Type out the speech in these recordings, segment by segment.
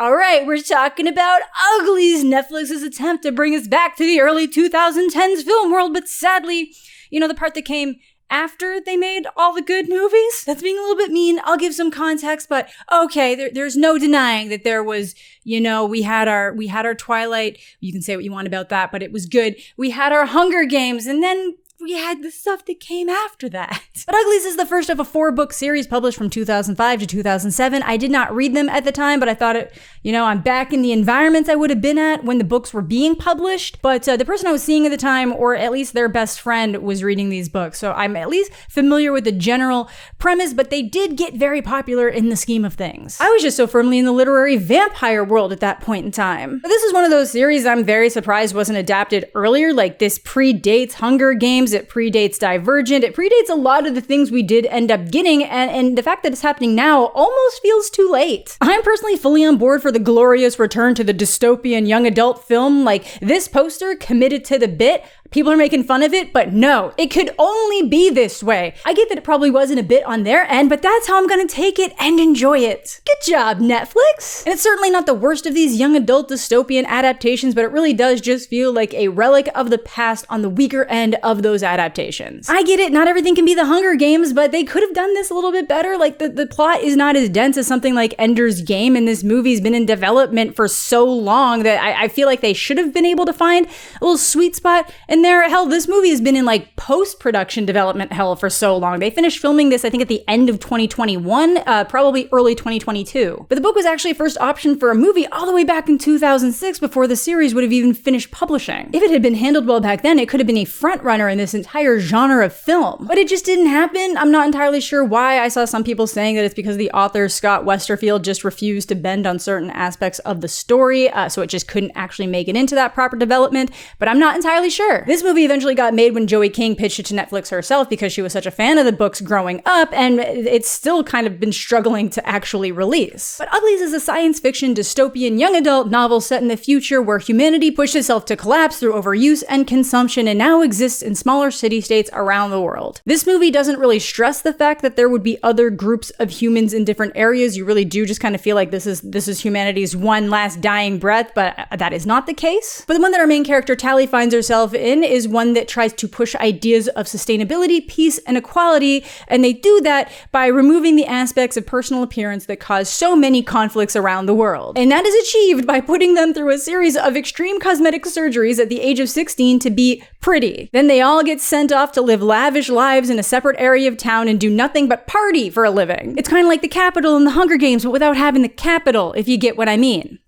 All right, we're talking about Uglies, Netflix's attempt to bring us back to the early 2010s film world, but sadly, the part that came after they made all the good movies? That's being a little bit mean. I'll give some context, but okay, there's no denying that there was, we had our Twilight. You can say what you want about that, but it was good. We had our Hunger Games, and then we had the stuff that came after that. But Uglies is the first of a 4-book series published from 2005 to 2007. I did not read them at the time, but I thought I'm back in the environments I would have been at when the books were being published. But the person I was seeing at the time, or at least their best friend, was reading these books. So I'm at least familiar with the general premise, but they did get very popular in the scheme of things. I was just so firmly in the literary vampire world at that point in time. But this is one of those series I'm very surprised wasn't adapted earlier. Like, this predates Hunger Games. It predates Divergent. It predates a lot of the things we did end up getting, and the fact that it's happening now almost feels too late. I'm personally fully on board for the glorious return to the dystopian young adult film. Like, this poster committed to the bit. People are making fun of it, but no, it could only be this way. I get that it probably wasn't a bit on their end, but that's how I'm gonna take it and enjoy it. Good job, Netflix! And it's certainly not the worst of these young adult dystopian adaptations, but it really does just feel like a relic of the past on the weaker end of those adaptations. I get it, not everything can be the Hunger Games, but they could have done this a little bit better. Like, the plot is not as dense as something like Ender's Game, and this movie's been in development for so long that I feel like they should have been able to find a little sweet spot in there. Hell, this movie has been in like post-production development hell for so long. They finished filming this, I think, at the end of 2021, probably early 2022. But the book was actually first optioned for a movie all the way back in 2006 before the series would have even finished publishing. If it had been handled well back then, it could have been a front runner in this entire genre of film. But it just didn't happen. I'm not entirely sure why. I saw some people saying that it's because the author, Scott Westerfield, just refused to bend on certain aspects of the story, so it just couldn't actually make it into that proper development. But I'm not entirely sure. This movie eventually got made when Joey King pitched it to Netflix herself because she was such a fan of the books growing up, and it's still kind of been struggling to actually release. But Uglies is a science fiction dystopian young adult novel set in the future where humanity pushed itself to collapse through overuse and consumption and now exists in smaller city-states around the world. This movie doesn't really stress the fact that there would be other groups of humans in different areas. You really do just kind of feel like this is humanity's one last dying breath, but that is not the case. But the one that our main character Tally finds herself in is one that tries to push ideas of sustainability, peace, and equality, and they do that by removing the aspects of personal appearance that cause so many conflicts around the world. And that is achieved by putting them through a series of extreme cosmetic surgeries at the age of 16 to be pretty. Then they all get sent off to live lavish lives in a separate area of town and do nothing but party for a living. It's kind of like the Capitol in the Hunger Games, but without having the capital, if you get what I mean.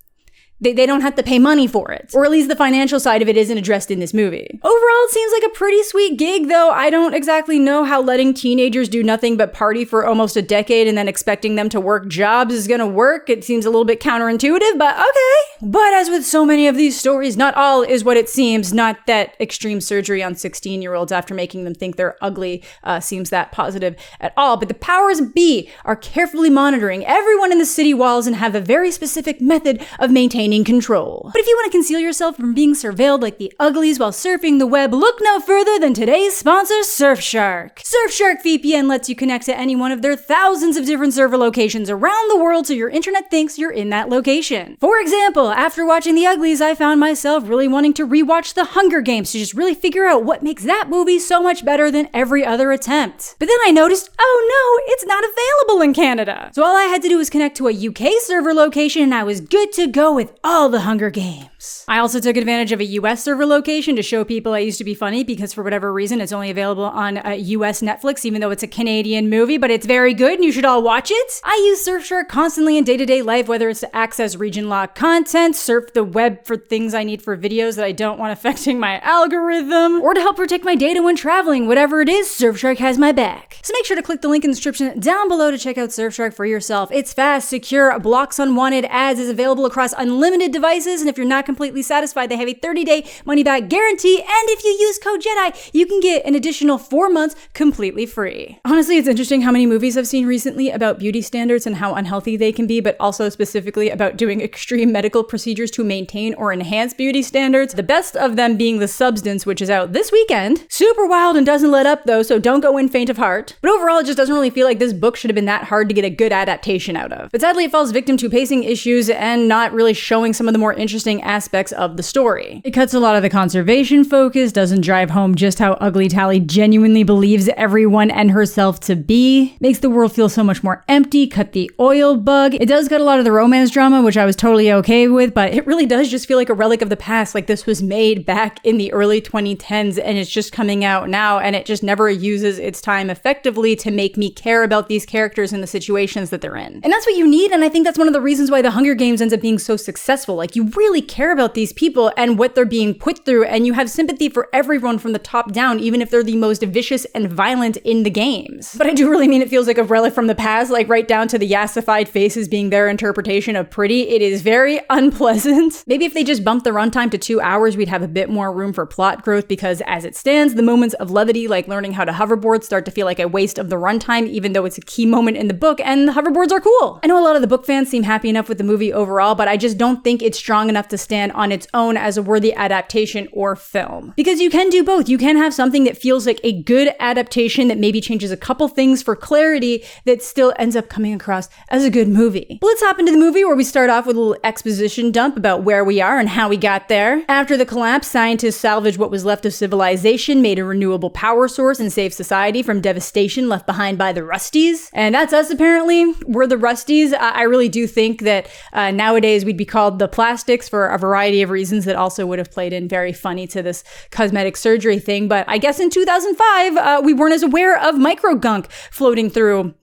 They don't have to pay money for it. Or at least the financial side of it isn't addressed in this movie. Overall, it seems like a pretty sweet gig, though I don't exactly know how letting teenagers do nothing but party for almost a decade and then expecting them to work jobs is gonna work. It seems a little bit counterintuitive, but okay. But as with so many of these stories, not all is what it seems. Not that extreme surgery on 16-year-olds after making them think they're ugly seems that positive at all. But the powers be are carefully monitoring everyone in the city walls and have a very specific method of maintaining control. But if you want to conceal yourself from being surveilled like the Uglies while surfing the web, look no further than today's sponsor, Surfshark. Surfshark VPN lets you connect to any one of their thousands of different server locations around the world so your internet thinks you're in that location. For example, after watching the Uglies, I found myself really wanting to rewatch The Hunger Games to just really figure out what makes that movie so much better than every other attempt. But then I noticed, oh no, it's not available in Canada. So all I had to do was connect to a UK server location and I was good to go with all the Hunger Games. I also took advantage of a US server location to show people I used to be funny because for whatever reason it's only available on US Netflix even though it's a Canadian movie, but it's very good and you should all watch it. I use Surfshark constantly in day-to-day life, whether it's to access region-locked content, surf the web for things I need for videos that I don't want affecting my algorithm, or to help protect my data when traveling. Whatever it is, Surfshark has my back. So make sure to click the link in the description down below to check out Surfshark for yourself. It's fast, secure, blocks unwanted ads, is available across unlimited unlimited devices, and if you're not completely satisfied, they have a 30-day money-back guarantee, and if you use code JEDI, you can get an additional 4 months completely free. Honestly, it's interesting how many movies I've seen recently about beauty standards and how unhealthy they can be, but also specifically about doing extreme medical procedures to maintain or enhance beauty standards. The best of them being The Substance, which is out this weekend. Super wild and doesn't let up though, so don't go in faint of heart. But overall, it just doesn't really feel like this book should have been that hard to get a good adaptation out of. But sadly, it falls victim to pacing issues and not really showing some of the more interesting aspects of the story. It cuts a lot of the conservation focus, doesn't drive home just how ugly Tally genuinely believes everyone and herself to be, makes the world feel so much more empty, cut the oil bug. It does cut a lot of the romance drama, which I was totally okay with, but it really does just feel like a relic of the past, like this was made back in the early 2010s and it's just coming out now, and it just never uses its time effectively to make me care about these characters and the situations that they're in. And that's what you need, and I think that's one of the reasons why The Hunger Games ends up being so successful. Like, you really care about these people and what they're being put through, and you have sympathy for everyone from the top down, even if they're the most vicious and violent in the games. But I do really mean it feels like a relic from the past, like right down to the yassified faces being their interpretation of pretty. It is very unpleasant. Maybe if they just bumped the runtime to 2 hours, we'd have a bit more room for plot growth, because as it stands, the moments of levity, like learning how to hoverboard, start to feel like a waste of the runtime, even though it's a key moment in the book, and the hoverboards are cool. I know a lot of the book fans seem happy enough with the movie overall, but I just don't think it's strong enough to stand on its own as a worthy adaptation or film. Because you can do both. You can have something that feels like a good adaptation that maybe changes a couple things for clarity that still ends up coming across as a good movie. But let's hop into the movie, where we start off with a little exposition dump about where we are and how we got there. After the collapse, scientists salvaged what was left of civilization, made a renewable power source, and saved society from devastation left behind by the Rusties. And that's us, apparently. We're the Rusties. I really do think that nowadays we'd be called the Plastics for a variety of reasons that also would have played in very funny to this cosmetic surgery thing. But I guess in 2005, we weren't as aware of microgunk floating through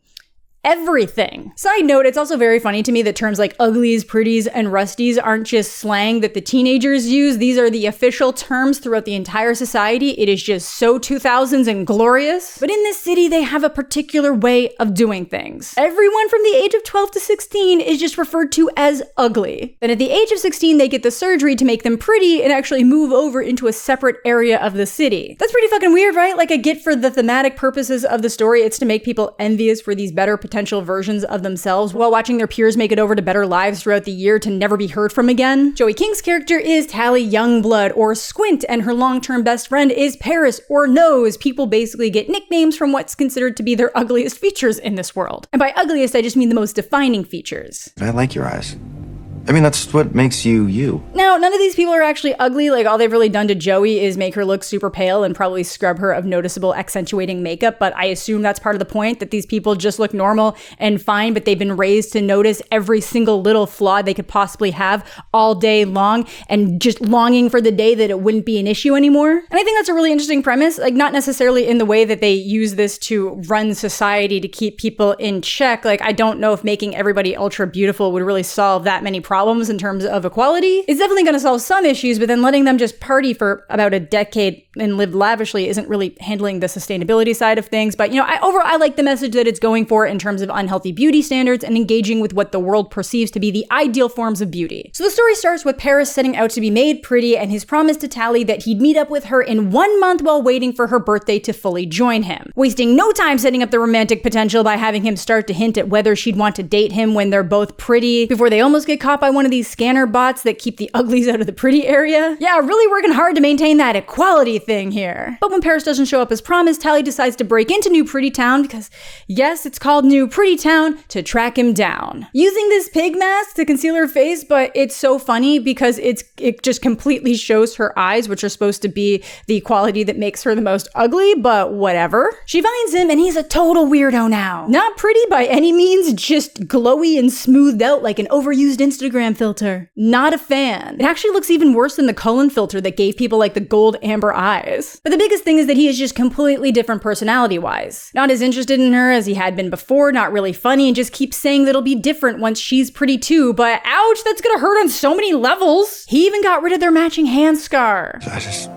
everything. Side note, it's also very funny to me that terms like uglies, pretties, and rusties aren't just slang that the teenagers use. These are the official terms throughout the entire society. It is just so 2000s and glorious. But in this city, they have a particular way of doing things. Everyone from the age of 12 to 16 is just referred to as ugly. Then at the age of 16, they get the surgery to make them pretty and actually move over into a separate area of the city. That's pretty fucking weird, right? Like, I get for the thematic purposes of the story, it's to make people envious for these better potential versions of themselves while watching their peers make it over to better lives throughout the year to never be heard from again. Joey King's character is Tally Youngblood, or Squint, and her long-term best friend is Paris, or Nose. People basically get nicknames from what's considered to be their ugliest features in this world. And by ugliest, I just mean the most defining features. I like your eyes. I mean, that's what makes you, you. Now, none of these people are actually ugly. Like, all they've really done to Joey is make her look super pale and probably scrub her of noticeable accentuating makeup, but I assume that's part of the point, that these people just look normal and fine, but they've been raised to notice every single little flaw they could possibly have all day long, and just longing for the day that it wouldn't be an issue anymore. And I think that's a really interesting premise, like, not necessarily in the way that they use this to run society to keep people in check. Like, I don't know if making everybody ultra beautiful would really solve that many problems in terms of equality. It's definitely going to solve some issues, but then letting them just party for about a decade and live lavishly isn't really handling the sustainability side of things. But, you know, overall, I like the message that it's going for in terms of unhealthy beauty standards and engaging with what the world perceives to be the ideal forms of beauty. So the story starts with Paris setting out to be made pretty and his promise to Tally that he'd meet up with her in 1 month while waiting for her birthday to fully join him. Wasting no time setting up the romantic potential by having him start to hint at whether she'd want to date him when they're both pretty, before they almost get caught by one of these scanner bots that keep the uglies out of the pretty area. Yeah, really working hard to maintain that equality thing here. But when Paris doesn't show up as promised, Tally decides to break into New Pretty Town, because yes, it's called New Pretty Town, to track him down. Using this pig mask to conceal her face, but it's so funny because it just completely shows her eyes, which are supposed to be the quality that makes her the most ugly, but whatever. She finds him and he's a total weirdo now. Not pretty by any means, just glowy and smoothed out like an overused Instagram filter. Not a fan. It actually looks even worse than the Cullen filter that gave people like the gold amber eyes. But the biggest thing is that he is just completely different personality-wise. Not as interested in her as he had been before, not really funny, and just keeps saying that it'll be different once she's pretty too, but ouch, that's gonna hurt on so many levels. He even got rid of their matching hand scar. I just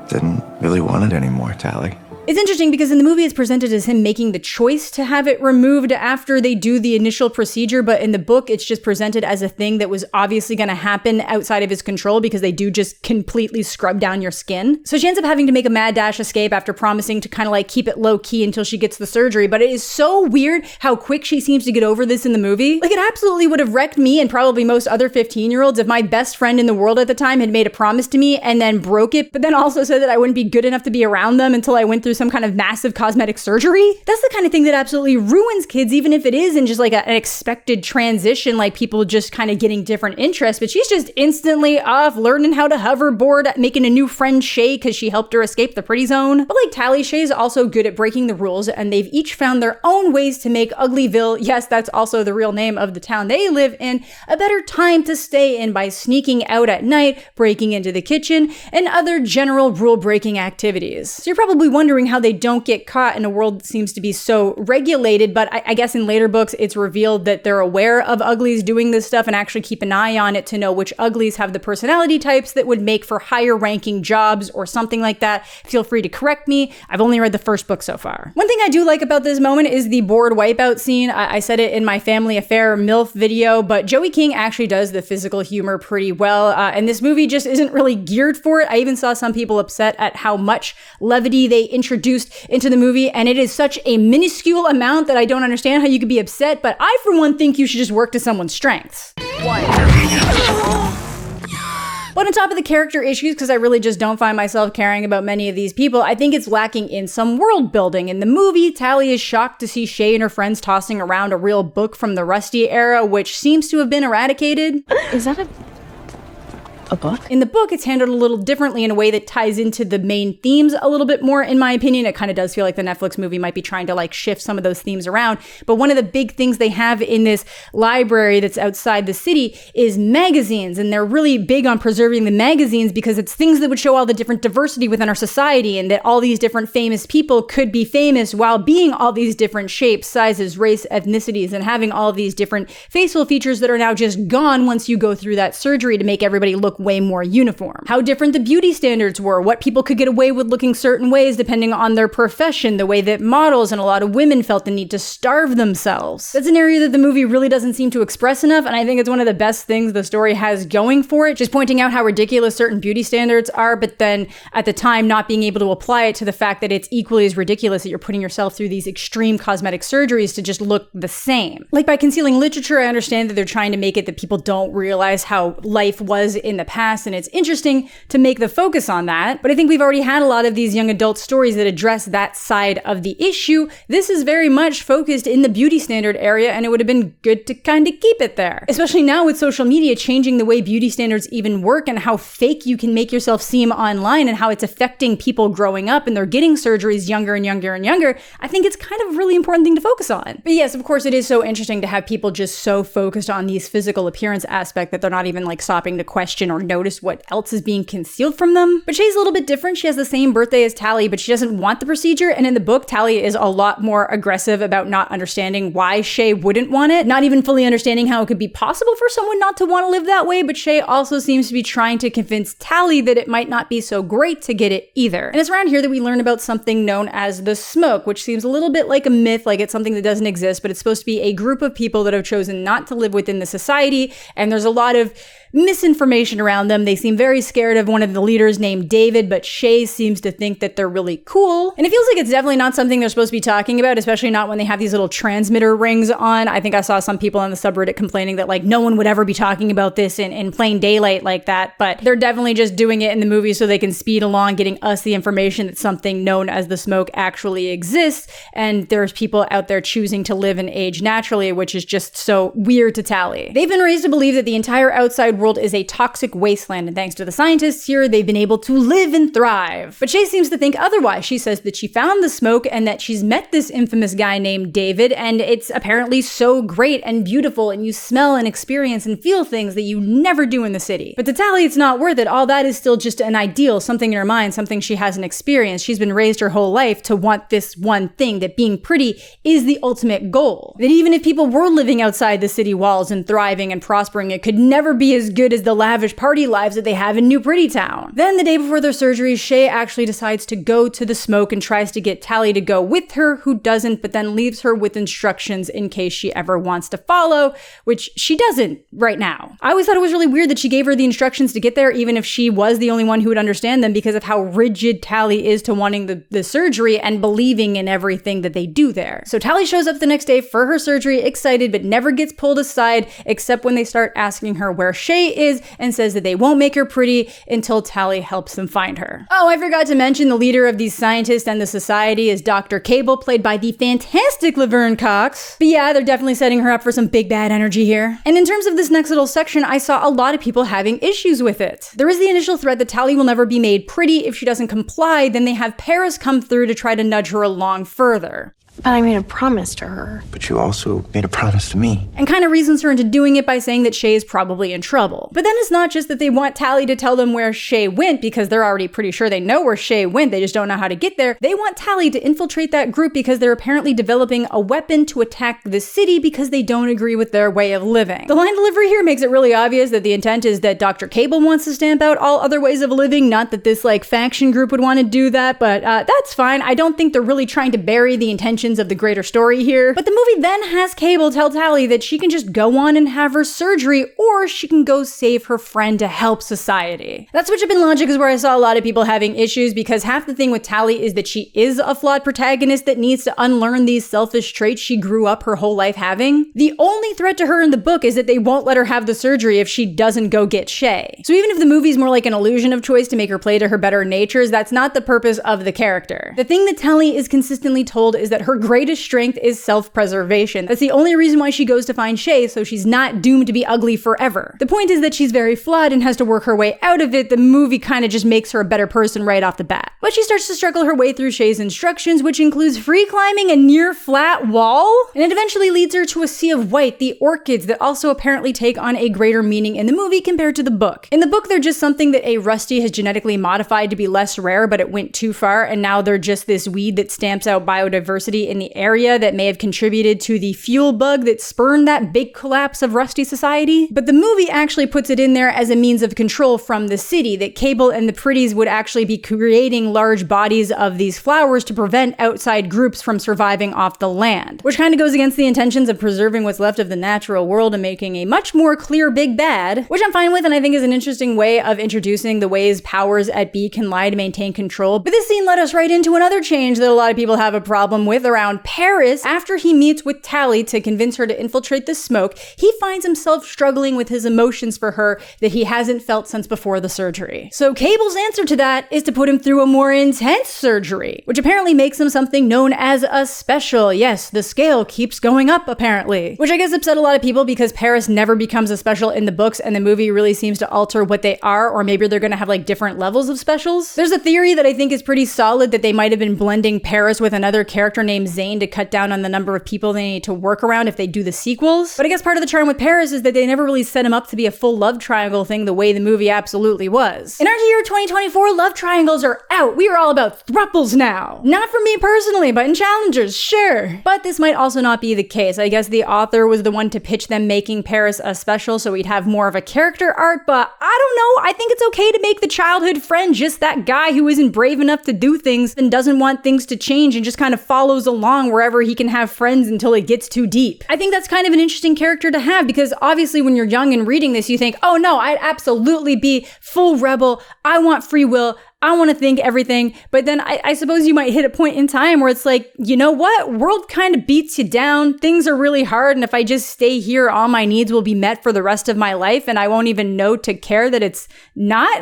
didn't really want it anymore, Tally. It's interesting because in the movie it's presented as him making the choice to have it removed after they do the initial procedure, but in the book it's just presented as a thing that was obviously going to happen outside of his control because they do just completely scrub down your skin. So she ends up having to make a mad dash escape after promising to kind of like keep it low key until she gets the surgery, but it is so weird how quick she seems to get over this in the movie. Like, it absolutely would have wrecked me and probably most other 15-year-olds if my best friend in the world at the time had made a promise to me and then broke it, but then also said that I wouldn't be good enough to be around them until I went through some kind of massive cosmetic surgery. That's the kind of thing that absolutely ruins kids, even if it is in just like an expected transition, like people just kind of getting different interests. But she's just instantly off learning how to hoverboard, making a new friend Shay because she helped her escape the pretty zone. But like Tally, Shay's also good at breaking the rules, and they've each found their own ways to make Uglyville, yes, that's also the real name of the town they live in, a better time to stay in by sneaking out at night, breaking into the kitchen, and other general rule-breaking activities. So you're probably wondering how they don't get caught in a world that seems to be so regulated, but I guess in later books it's revealed that they're aware of uglies doing this stuff and actually keep an eye on it to know which uglies have the personality types that would make for higher ranking jobs or something like that. Feel free to correct me. I've only read the first book so far. One thing I do like about this moment is the board wipeout scene. I said it in my Family Affair MILF video, but Joey King actually does the physical humor pretty well, and this movie just isn't really geared for it. I even saw some people upset at how much levity they introduced into the movie, and it is such a minuscule amount that I don't understand how you could be upset, but I for one think you should just work to someone's strengths. But on top of the character issues, because I really just don't find myself caring about many of these people, I think it's lacking in some world building. In the movie, Tally is shocked to see Shay and her friends tossing around a real book from the Rusty era, which seems to have been eradicated. Is that a book? In the book, it's handled a little differently in a way that ties into the main themes a little bit more, in my opinion. It kind of does feel like the Netflix movie might be trying to like shift some of those themes around. But one of the big things they have in this library that's outside the city is magazines. And they're really big on preserving the magazines because it's things that would show all the different diversity within our society and that all these different famous people could be famous while being all these different shapes, sizes, race, ethnicities, and having all of these different facial features that are now just gone once you go through that surgery to make everybody look way more uniform. How different the beauty standards were, what people could get away with looking certain ways depending on their profession, the way that models and a lot of women felt the need to starve themselves. That's an area that the movie really doesn't seem to express enough, and I think it's one of the best things the story has going for it, just pointing out how ridiculous certain beauty standards are, but then at the time not being able to apply it to the fact that it's equally as ridiculous that you're putting yourself through these extreme cosmetic surgeries to just look the same. Like, by concealing literature, I understand that they're trying to make it that people don't realize how life was in the past, and it's interesting to make the focus on that, but I think we've already had a lot of these young adult stories that address that side of the issue. This is very much focused in the beauty standard area, and it would have been good to kind of keep it there. Especially now with social media changing the way beauty standards even work and how fake you can make yourself seem online and how it's affecting people growing up and they're getting surgeries younger and younger and younger. I think it's kind of a really important thing to focus on. But yes, of course, it is so interesting to have people just so focused on these physical appearance aspect that they're not even like stopping to question or notice what else is being concealed from them. But Shay's a little bit different. She has the same birthday as Tally, but she doesn't want the procedure. And in the book, Tally is a lot more aggressive about not understanding why Shay wouldn't want it, not even fully understanding how it could be possible for someone not to want to live that way. But Shay also seems to be trying to convince Tally that it might not be so great to get it either. And it's around here that we learn about something known as the smoke, which seems a little bit like a myth, like it's something that doesn't exist, but it's supposed to be a group of people that have chosen not to live within the society. And there's a lot of misinformation around them. They seem very scared of one of the leaders named David, but Shay seems to think that they're really cool. And it feels like it's definitely not something they're supposed to be talking about, especially not when they have these little transmitter rings on. I think I saw some people on the subreddit complaining that like no one would ever be talking about this in plain daylight like that, but they're definitely just doing it in the movie so they can speed along getting us the information that something known as the smoke actually exists. And there's people out there choosing to live and age naturally, which is just so weird to Tally. They've been raised to believe that the entire outside world is a toxic wasteland, and thanks to the scientists here, they've been able to live and thrive. But Shay seems to think otherwise. She says that she found the smoke and that she's met this infamous guy named David, and it's apparently so great and beautiful, and you smell and experience and feel things that you never do in the city. But to Tally, it's not worth it. All that is still just an ideal, something in her mind, something she hasn't experienced. She's been raised her whole life to want this one thing, that being pretty is the ultimate goal. That even if people were living outside the city walls and thriving and prospering, it could never be as as good as the lavish party lives that they have in New Pretty Town. Then the day before their surgery, Shay actually decides to go to the smoke and tries to get Tally to go with her, who doesn't, but then leaves her with instructions in case she ever wants to follow, which she doesn't right now. I always thought it was really weird that she gave her the instructions to get there, even if she was the only one who would understand them, because of how rigid Tally is to wanting the surgery and believing in everything that they do there. So Tally shows up the next day for her surgery, excited, but never gets pulled aside, except when they start asking her where Shay is, and says that they won't make her pretty until Tally helps them find her. Oh, I forgot to mention the leader of these scientists and the society is Dr. Cable, played by the fantastic Laverne Cox. But yeah, they're definitely setting her up for some big bad energy here. And in terms of this next little section, I saw a lot of people having issues with it. There is the initial threat that Tally will never be made pretty if she doesn't comply, then they have Paris come through to try to nudge her along further. But I made a promise to her. But you also made a promise to me. And kind of reasons her into doing it by saying that Shay is probably in trouble. But then it's not just that they want Tally to tell them where Shay went, because they're already pretty sure they know where Shay went, they just don't know how to get there. They want Tally to infiltrate that group because they're apparently developing a weapon to attack the city because they don't agree with their way of living. The line delivery here makes it really obvious that the intent is that Dr. Cable wants to stamp out all other ways of living, not that this faction group would want to do that, but that's fine. I don't think they're really trying to bury the intentions of the greater story here. But the movie then has Cable tell Tally that she can just go on and have her surgery, or she can go save her friend to help society. That switch up in logic is where I saw a lot of people having issues, because half the thing with Tally is that she is a flawed protagonist that needs to unlearn these selfish traits she grew up her whole life having. The only threat to her in the book is that they won't let her have the surgery if she doesn't go get Shay. So even if the movie's more like an illusion of choice to make her play to her better natures, that's not the purpose of the character. The thing that Tally is consistently told is that her greatest strength is self-preservation. That's the only reason why she goes to find Shay, so she's not doomed to be ugly forever. The point is that she's very flawed and has to work her way out of it. The movie kind of just makes her a better person right off the bat. But she starts to struggle her way through Shay's instructions, which includes free climbing a near flat wall, and it eventually leads her to a sea of white, the orchids that also apparently take on a greater meaning in the movie compared to the book. In the book, they're just something that a Rusty has genetically modified to be less rare, but it went too far, and now they're just this weed that stamps out biodiversity in the area that may have contributed to the fuel bug that spurned that big collapse of Rusty society. But the movie actually puts it in there as a means of control from the city, that Cable and the Pretties would actually be creating large bodies of these flowers to prevent outside groups from surviving off the land, which kind of goes against the intentions of preserving what's left of the natural world and making a much more clear big bad, which I'm fine with, and I think is an interesting way of introducing the ways powers at B can lie to maintain control. But this scene led us right into another change that a lot of people have a problem with around Paris. After he meets with Tally to convince her to infiltrate the smoke, he finds himself struggling with his emotions for her that he hasn't felt since before the surgery. So Cable's answer to that is to put him through a more intense surgery, which apparently makes him something known as a special. Yes, the scale keeps going up apparently, which I guess upset a lot of people because Paris never becomes a special in the books and the movie really seems to alter what they are, or maybe they're gonna have different levels of specials. There's a theory that I think is pretty solid that they might have been blending Paris with another character named Zane to cut down on the number of people they need to work around if they do the sequels. But I guess part of the charm with Paris is that they never really set him up to be a full love triangle thing the way the movie absolutely was. In our year 2024, love triangles are out. We are all about thruples now. Not for me personally, but in challengers, sure. But this might also not be the case. I guess the author was the one to pitch them making Paris a special so we'd have more of a character arc, but I don't know. I think it's okay to make the childhood friend just that guy who isn't brave enough to do things and doesn't want things to change and just kind of follows along wherever he can have friends until it gets too deep. I think that's kind of an interesting character to have because obviously when you're young and reading this, you think, oh no, I'd absolutely be full rebel. I want free will. I want to think everything, but then I suppose you might hit a point in time where it's like, you know what? World kind of beats you down. Things are really hard, and if I just stay here, all my needs will be met for the rest of my life, and I won't even know to care that it's not.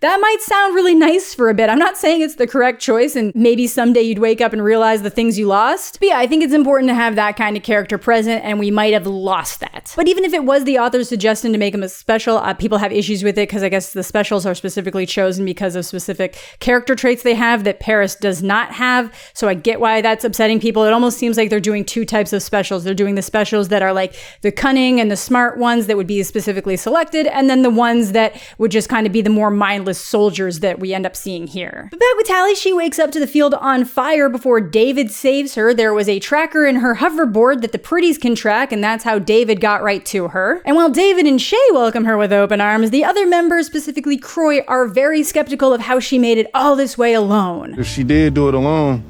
That might sound really nice for a bit. I'm not saying it's the correct choice, and maybe someday you'd wake up and realize the things you lost. But yeah, I think it's important to have that kind of character present, and we might have lost that. But even if it was the author's suggestion to make him a special, people have issues with it because I guess the specials are specifically chosen because of specific specific character traits they have that Paris does not have. So I get why that's upsetting people. It almost seems like they're doing two types of specials. They're doing the specials that are like the cunning and the smart ones that would be specifically selected, and then the ones that would just kind of be the more mindless soldiers that we end up seeing here. But back with Tally, she wakes up to the field on fire before David saves her. There was a tracker in her hoverboard that the pretties can track, and that's how David got right to her. And while David and Shay welcome her with open arms, the other members, specifically Croy, are very skeptical of how she made it all this way alone. If she did do it alone,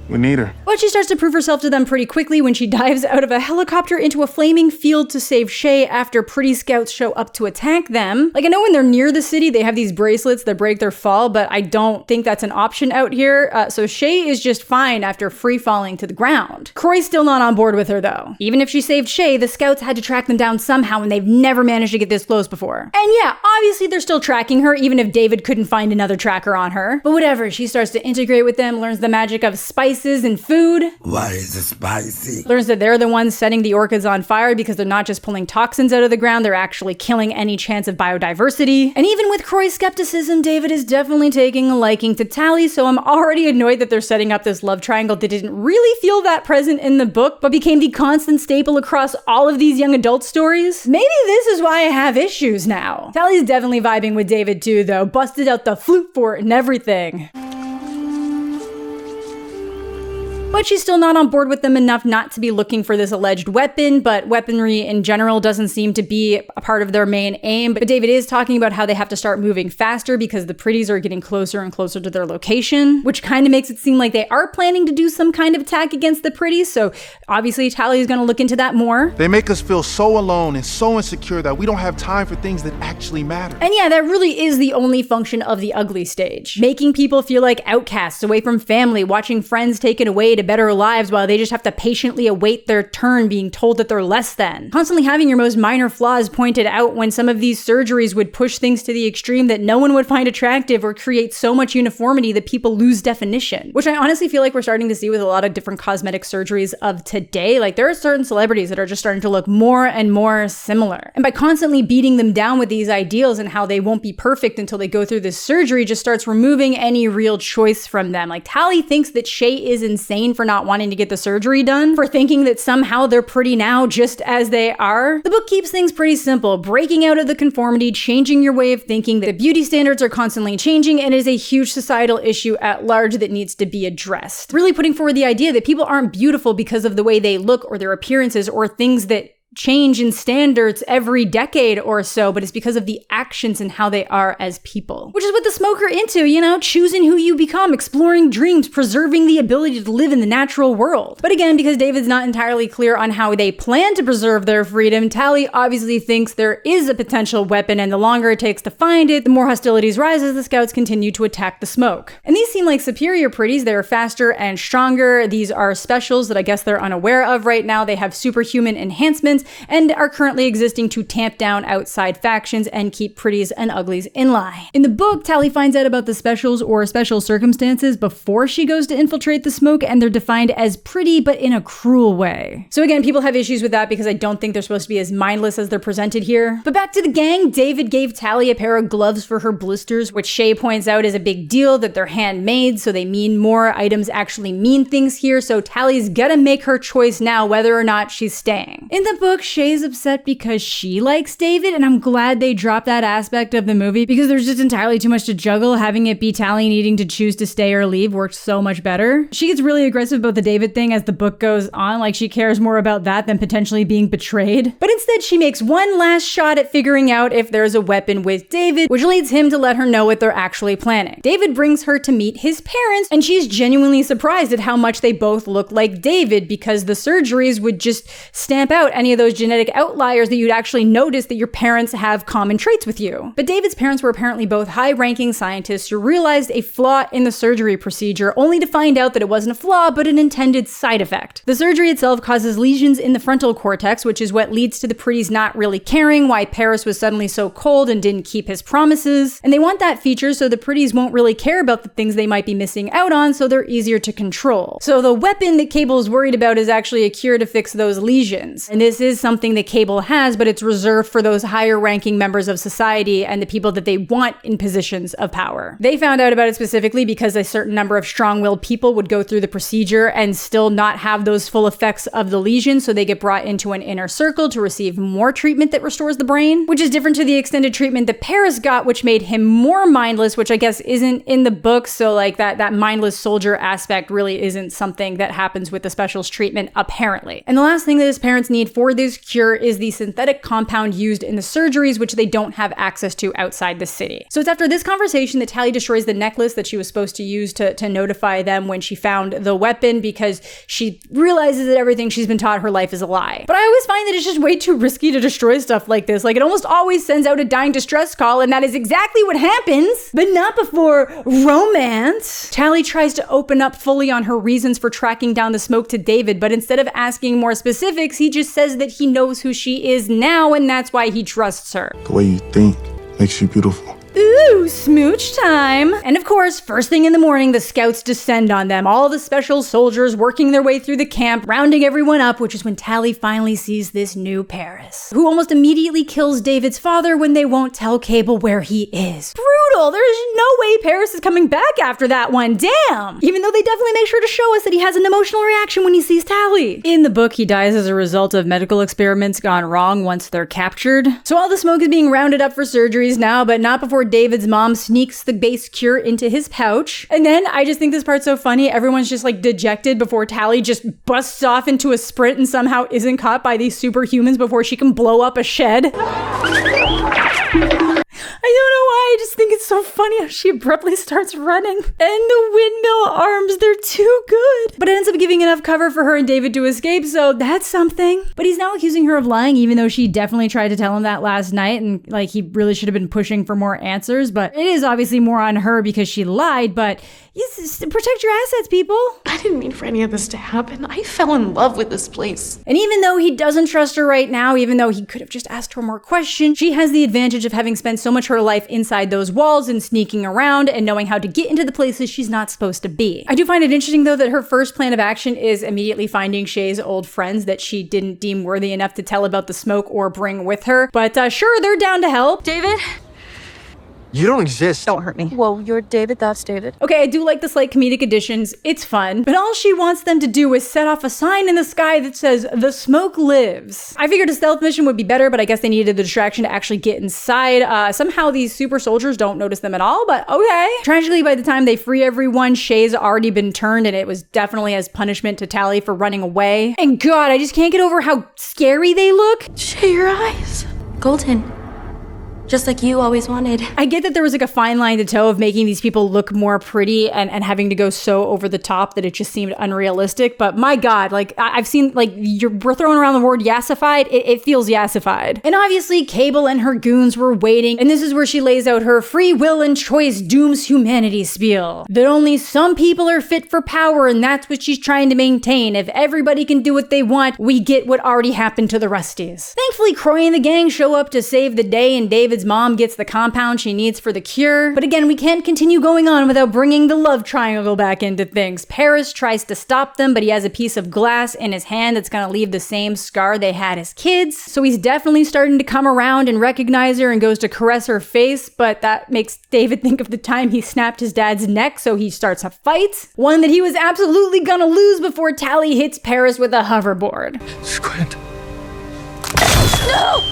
we need her. But she starts to prove herself to them pretty quickly when she dives out of a helicopter into a flaming field to save Shay after pretty scouts show up to attack them. Like, I know when they're near the city, they have these bracelets that break their fall, but I don't think that's an option out here. So Shay is just fine after free falling to the ground. Croy's still not on board with her though. Even if she saved Shay, the scouts had to track them down somehow, and they've never managed to get this close before. And yeah, obviously they're still tracking her, even if David couldn't find another tracker on her. But whatever, she starts to integrate with them, learns the magic of spices and food. Why is it spicy? Learns that they're the ones setting the orchids on fire because they're not just pulling toxins out of the ground, they're actually killing any chance of biodiversity. And even with Croy's skepticism, David is definitely taking a liking to Tally, so I'm already annoyed that they're setting up this love triangle that didn't really feel that present in the book, but became the constant staple across all of these young adult stories. Maybe this is why I have issues now. Tally's definitely vibing with David too, though. Busted out the flute for it and everything. But she's still not on board with them enough not to be looking for this alleged weapon, but weaponry in general doesn't seem to be a part of their main aim. But David is talking about how they have to start moving faster because the pretties are getting closer and closer to their location, which kind of makes it seem like they are planning to do some kind of attack against the pretties. So obviously Tally is going to look into that more. They make us feel so alone and so insecure that we don't have time for things that actually matter. And yeah, that really is the only function of the ugly stage. Making people feel like outcasts, away from family, watching friends taken away to better lives while they just have to patiently await their turn being told that they're less than. Constantly having your most minor flaws pointed out when some of these surgeries would push things to the extreme that no one would find attractive or create so much uniformity that people lose definition. Which I honestly feel like we're starting to see with a lot of different cosmetic surgeries of today. Like, there are certain celebrities that are just starting to look more and more similar. And by constantly beating them down with these ideals and how they won't be perfect until they go through this surgery just starts removing any real choice from them. Like, Tally thinks that Shay is insane for not wanting to get the surgery done, for thinking that somehow they're pretty now just as they are. The book keeps things pretty simple, breaking out of the conformity, changing your way of thinking, that beauty standards are constantly changing and is a huge societal issue at large that needs to be addressed. Really putting forward the idea that people aren't beautiful because of the way they look or their appearances or things that change in standards every decade or so, but it's because of the actions and how they are as people. Which is what the smoker into, you know, choosing who you become, exploring dreams, preserving the ability to live in the natural world. But again, because David's not entirely clear on how they plan to preserve their freedom, Tally obviously thinks there is a potential weapon, and the longer it takes to find it, the more hostilities rise as the scouts continue to attack the smoke. And these seem like superior pretties. They're faster and stronger. These are specials that I guess they're unaware of right now. They have superhuman enhancements and are currently existing to tamp down outside factions and keep pretties and uglies in line. In the book, Tally finds out about the specials or special circumstances before she goes to infiltrate the smoke, and they're defined as pretty but in a cruel way. So again, people have issues with that because I don't think they're supposed to be as mindless as they're presented here. But back to the gang, David gave Tally a pair of gloves for her blisters, which Shay points out is a big deal, that they're handmade, so they mean more. Items actually mean things here, so Tally's gotta make her choice now whether or not she's staying. In the book, Shay's upset because she likes David, and I'm glad they dropped that aspect of the movie because there's just entirely too much to juggle. Having it be Tally needing to choose to stay or leave works so much better. She gets really aggressive about the David thing as the book goes on, like she cares more about that than potentially being betrayed. But instead, she makes one last shot at figuring out if there's a weapon with David, which leads him to let her know what they're actually planning. David brings her to meet his parents, and she's genuinely surprised at how much they both look like David because the surgeries would just stamp out any of those genetic outliers that you'd actually notice that your parents have common traits with you. But David's parents were apparently both high-ranking scientists who realized a flaw in the surgery procedure, only to find out that it wasn't a flaw, but an intended side effect. The surgery itself causes lesions in the frontal cortex, which is what leads to the pretties not really caring why Paris was suddenly so cold and didn't keep his promises. And they want that feature so the pretties won't really care about the things they might be missing out on, so they're easier to control. So the weapon that Cable is worried about is actually a cure to fix those lesions. And this is something that Cable has, but it's reserved for those higher ranking members of society society and the people that they want in positions of power. They found out about it specifically because a certain number of strong-willed people would go through the procedure and still not have those full effects of the lesion, so they get brought into an inner circle to receive more treatment that restores the brain, which is different to the extended treatment that Paris got, which made him more mindless, which I guess isn't in the book, so like that mindless soldier aspect really isn't something that happens with the specials treatment, apparently. And the last thing that his parents need for this cure is the synthetic compound used in the surgeries, which they don't have access to outside the city. So it's after this conversation that Tally destroys the necklace that she was supposed to use to notify them when she found the weapon, because she realizes that everything she's been taught her life is a lie. But I always find that it's just way too risky to destroy stuff like this. Like, it almost always sends out a dying distress call, and that is exactly what happens, but not before romance. Tally tries to open up fully on her reasons for tracking down the smoke to David, but instead of asking more specifics, he just says that he knows who she is now, and that's why he trusts her. The way you think makes you beautiful. Ooh, smooch time. And of course, first thing in the morning, the scouts descend on them. All the special soldiers working their way through the camp, rounding everyone up, which is when Tally finally sees this new Paris, who almost immediately kills David's father when they won't tell Cable where he is. Brutal. There's no way Paris is coming back after that one. Damn. Even though they definitely make sure to show us that he has an emotional reaction when he sees Tally. In the book, he dies as a result of medical experiments gone wrong once they're captured. So all the smoke is being rounded up for surgeries now, but not before David's mom sneaks the base cure into his pouch. And then I just think this part's so funny. Everyone's just like dejected before Tally just busts off into a sprint and somehow isn't caught by these superhumans before she can blow up a shed. I don't know why, I just think it's so funny how she abruptly starts running. And the windmill arms, they're too good. But it ends up giving enough cover for her and David to escape, so that's something. But he's now accusing her of lying, even though she definitely tried to tell him that last night, and like he really should have been pushing for more answers. But it is obviously more on her because she lied, but protect your assets, people. I didn't mean for any of this to happen. I fell in love with this place. And even though he doesn't trust her right now, even though he could have just asked her more questions, she has the advantage of having spent so much of her life inside those walls and sneaking around and knowing how to get into the places she's not supposed to be. I do find it interesting, though, that her first plan of action is immediately finding Shay's old friends that she didn't deem worthy enough to tell about the smoke or bring with her. But sure, they're down to help. David? You don't exist. Don't hurt me. Whoa, you're David, that's David. Okay, I do like the slight comedic additions. It's fun. But all she wants them to do is set off a sign in the sky that says, "The smoke lives." I figured a stealth mission would be better, but I guess they needed the distraction to actually get inside. Somehow these super soldiers don't notice them at all, but okay. Tragically, by the time they free everyone, Shay's already been turned, and it was definitely as punishment to Tally for running away. And God, I just can't get over how scary they look. Shay, your eyes. Golden. Just like you always wanted. I get that there was like a fine line to toe of making these people look more pretty and having to go so over the top that it just seemed unrealistic. But my God, like I've seen, like we're throwing around the word yassified. It feels yassified. And obviously Cable and her goons were waiting. And this is where she lays out her free will and choice dooms humanity spiel. That only some people are fit for power, and that's what she's trying to maintain. If everybody can do what they want, we get what already happened to the Rusties. Thankfully, Croy and the gang show up to save the day, and David's mom gets the compound she needs for the cure. But again, we can't continue going on without bringing the love triangle back into things. Paris tries to stop them, but he has a piece of glass in his hand that's gonna leave the same scar they had as kids. So he's definitely starting to come around and recognize her and goes to caress her face, but that makes David think of the time he snapped his dad's neck, so he starts a fight. One that he was absolutely gonna lose before Tally hits Paris with a hoverboard. Squint. No!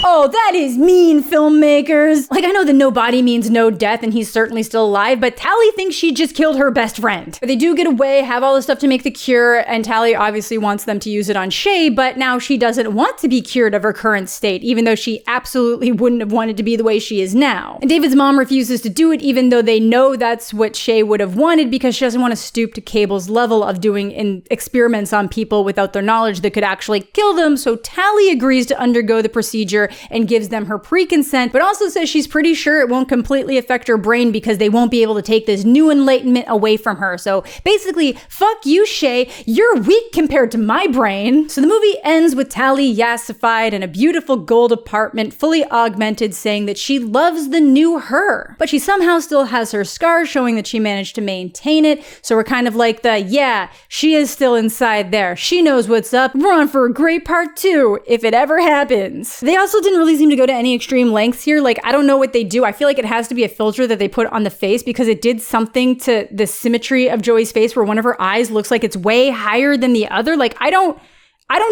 Oh, that is mean, filmmakers. Like, I know that no body means no death, and he's certainly still alive, but Tally thinks she just killed her best friend. But they do get away, have all the stuff to make the cure, and Tally obviously wants them to use it on Shay, but now she doesn't want to be cured of her current state, even though she absolutely wouldn't have wanted to be the way she is now. And David's mom refuses to do it, even though they know that's what Shay would have wanted, because she doesn't want to stoop to Cable's level of doing experiments on people without their knowledge that could actually kill them, so Tally agrees to undergo the procedure and gives them her pre-consent, but also says she's pretty sure it won't completely affect her brain because they won't be able to take this new enlightenment away from her. So basically, fuck you, Shay, you're weak compared to my brain. So the movie ends with Tally yassified in a beautiful gold apartment, fully augmented, saying that she loves the new her, but she somehow still has her scars, showing that she managed to maintain it. So we're kind of like yeah, she is still inside there. She knows what's up. We're on for a great part 2, if it ever happens. They also didn't really seem to go to any extreme lengths here. Like, I don't know what they do. I feel like it has to be a filter that they put on the face because it did something to the symmetry of Joey's face where one of her eyes looks like it's way higher than the other. Like, I don't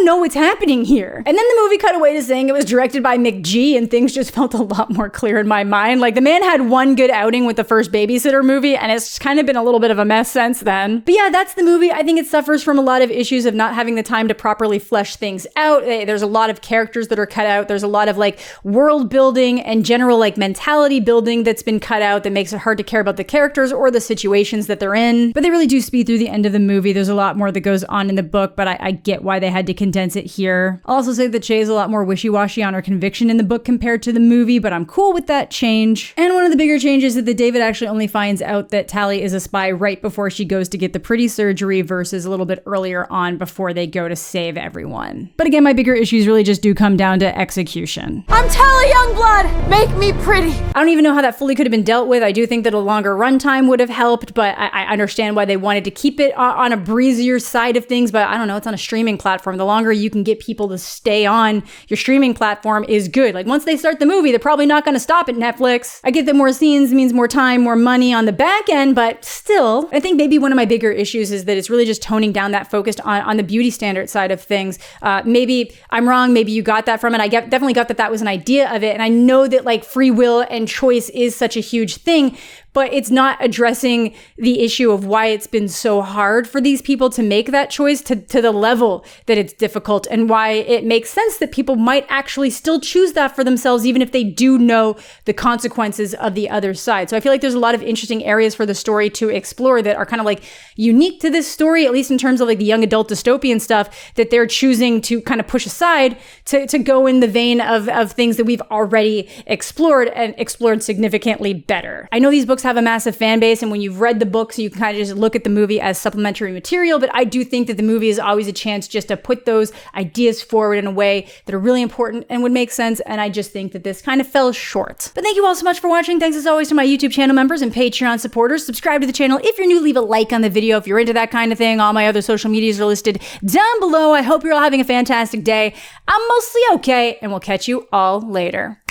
know what's happening here. And then the movie cut away to saying it was directed by McG, and things just felt a lot more clear in my mind. Like, the man had one good outing with the first Babysitter movie, and it's kind of been a little bit of a mess since then. But yeah, that's the movie. I think it suffers from a lot of issues of not having the time to properly flesh things out. There's a lot of characters that are cut out. There's a lot of like world building and general like mentality building that's been cut out that makes it hard to care about the characters or the situations that they're in. But they really do speed through the end of the movie. There's a lot more that goes on in the book, but I get why they had to condense it here. I'll also say that Shay is a lot more wishy-washy on her conviction in the book compared to the movie, but I'm cool with that change. And one of the bigger changes is that David actually only finds out that Tally is a spy right before she goes to get the pretty surgery versus a little bit earlier on before they go to save everyone. But again, my bigger issues really just do come down to execution. I'm Tally Youngblood! Make me pretty! I don't even know how that fully could have been dealt with. I do think that a longer runtime would have helped, but I understand why they wanted to keep it on a breezier side of things, but I don't know, it's on a streaming platform. The longer you can get people to stay on your streaming platform is good. Like, once they start the movie, they're probably not going to stop at Netflix. I get that more scenes means more time, more money on the back end, but still, I think maybe one of my bigger issues is that it's really just toning down that focus on the beauty standard side of things. Maybe I'm wrong. Maybe you got that from it. I definitely got that was an idea of it. And I know that like free will and choice is such a huge thing, but it's not addressing the issue of why it's been so hard for these people to make that choice to the level that it's difficult, and why it makes sense that people might actually still choose that for themselves, even if they do know the consequences of the other side. So I feel like there's a lot of interesting areas for the story to explore that are kind of like unique to this story, at least in terms of like the young adult dystopian stuff that they're choosing to kind of push aside to go in the vein of things that we've already explored and explored significantly better. I know these books have a massive fan base, and when you've read the books, you can kind of just look at the movie as supplementary material, but I do think that the movie is always a chance just to put those ideas forward in a way that are really important and would make sense, and I just think that this kind of fell short. But thank you all so much for watching. Thanks as always to my YouTube channel members and Patreon supporters. Subscribe to the channel if you're new, leave a like on the video if you're into that kind of thing. All my other social medias are listed down below. I hope you're all having a fantastic day. I'm mostly okay, and we'll catch you all later.